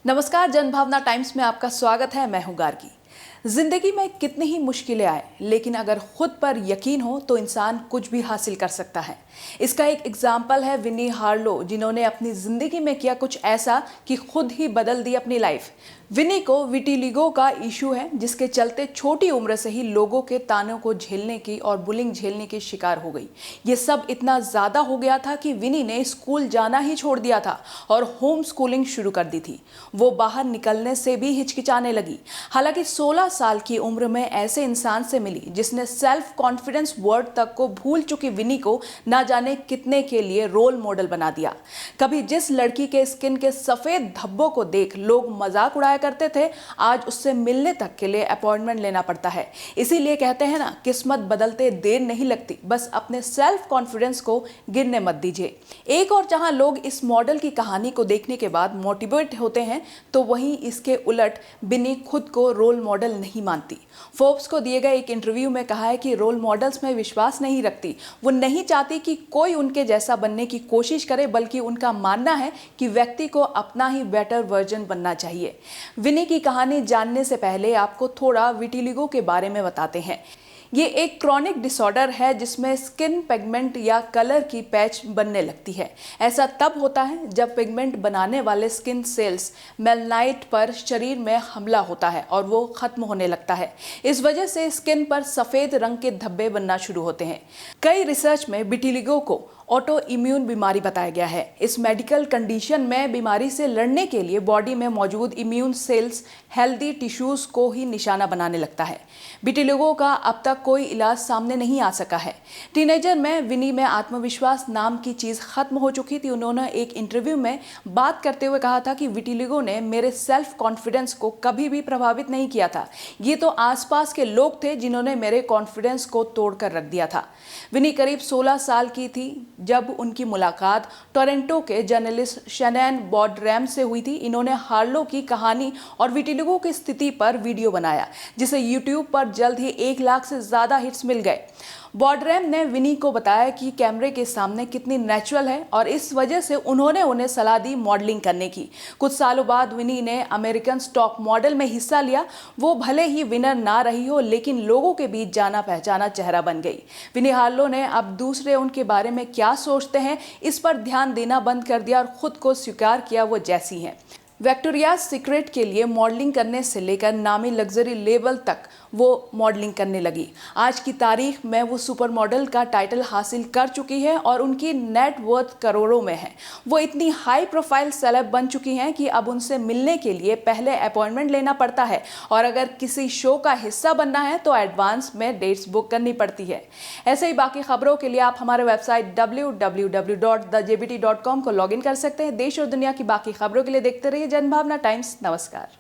नमस्कार, जनभावना टाइम्स में आपका स्वागत है। मैं हूं गार्गी। जिंदगी में कितनी ही मुश्किलें आए, लेकिन अगर खुद पर यकीन हो तो इंसान कुछ भी हासिल कर सकता है। इसका एक एग्जाम्पल है विनी हार्लो, जिन्होंने अपनी जिंदगी में किया कुछ ऐसा कि खुद ही बदल दी अपनी लाइफ। विनी को विटिलिगो का इशू है, जिसके चलते छोटी उम्र से ही लोगों के तानों को झेलने की और बुलिंग झेलने की शिकार हो गई। ये सब इतना ज्यादा हो गया था कि विनी ने स्कूल जाना ही छोड़ दिया था और होम स्कूलिंग शुरू कर दी थी। वो बाहर निकलने से भी हिचकिचाने लगी। हालांकि 16 साल की उम्र में ऐसे इंसान से मिली जिसने सेल्फ कॉन्फिडेंस वर्ड तक को भूल चुकी विनी को ना जाने कितने के लिए रोल मॉडल बना दिया। कभी जिस लड़की के स्किन के सफेद धब्बों को देख लोग मजाक उड़ाया करते थे, आज उससे मिलने तक के लिए अपॉइंटमेंट लेना पड़ता है। इसीलिए कहते हैं ना, किस्मत बदलते देर नहीं लगती, बस अपने सेल्फ कॉन्फिडेंस को गिरने मत दीजिए। एक और जहां लोग इस मॉडल की कहानी को देखने के बाद मोटिवेट होते हैं, तो वहीं इसके उलट विनी खुद को रोल मॉडल नहीं मानती। फोर्ब्स को दिए गए एक इंटरव्यू में कहा है कि रोल मॉडल्स में विश्वास नहीं रखती। वो नहीं चाहती कि कोई उनके जैसा बनने की कोशिश करे, बल्कि उनका मानना है कि व्यक्ति को अपना ही बेटर वर्जन बनना चाहिए। विनी की कहानी जानने से पहले आपको थोड़ा विटिलिगो के बारे में बताते हैं। ये एक क्रॉनिक डिसऑर्डर है जिसमें स्किन पिगमेंट या कलर की पैच बनने लगती है। ऐसा तब होता है जब पिगमेंट बनाने वाले स्किन सेल्स मेलनाइट पर शरीर में हमला होता है और वो खत्म होने लगता है। इस वजह से स्किन पर सफेद रंग के धब्बे बनना शुरू होते हैं। कई रिसर्च में विटिलिगो को ऑटो इम्यून बीमारी बताया गया है। इस मेडिकल कंडीशन में बीमारी से लड़ने के लिए बॉडी में मौजूद इम्यून सेल्स हेल्दी टिश्यूज को ही निशाना बनाने लगता है। विटिलिगो का अब तक कोई इलाज सामने नहीं आ सका है। टीनेजर में विनी में आत्मविश्वास नाम की चीज खत्म हो चुकी थी। उन्होंने एक इंटरव्यू में बात करते हुए कहा था कि विटिलिगो ने मेरे सेल्फ कॉन्फिडेंस को कभी भी प्रभावित नहीं किया था। ये तो आसपास के लोग थे जिन्होंने मेरे कॉन्फिडेंस को तोड़कर रख दिया था। विनी करीब 16 साल की थी जब उनकी मुलाकात टोरंटो के जर्नलिस्ट शैनन बॉडरैम से हुई थी। इन्होंने हार्लो की कहानी और विटिलिगो की स्थिति पर वीडियो बनाया, जिसे यूट्यूब पर जल्द ही 1 लाख से ज्यादा हिट्स मिल गए। बॉडरैम ने विनी को बताया कि कैमरे के सामने कितनी नेचुरल है और इस वजह से उन्होंने उन्हें सलाह दी मॉडलिंग करने की। कुछ सालों बाद विनी ने अमेरिकन टॉप मॉडल में हिस्सा लिया। वो भले ही विनर ना रही हो, लेकिन लोगों के बीच जाना पहचाना चेहरा बन गई। विनी हार्लो ने अब दूसरे उनके बारे में क्या सोचते हैं इस पर ध्यान देना बंद कर दिया और खुद को स्वीकार किया वो जैसी हैं। विक्टोरियाज सीक्रेट के लिए मॉडलिंग करने से लेकर नामी लग्जरी लेवल तक वो मॉडलिंग करने लगी। आज की तारीख में वो सुपर मॉडल का टाइटल हासिल कर चुकी है और उनकी नेट वर्थ करोड़ों में है। वो इतनी हाई प्रोफाइल सेलेब बन चुकी हैं कि अब उनसे मिलने के लिए पहले अपॉइंटमेंट लेना पड़ता है और अगर किसी शो का हिस्सा बनना है तो एडवांस में डेट्स बुक करनी पड़ती है। ऐसे ही बाकी खबरों के लिए आप हमारे वेबसाइट www.thejbt.com को लॉगिन कर सकते हैं। देश और दुनिया की बाकी खबरों के लिए देखते रहिए जनभावना टाइम्स। नमस्कार।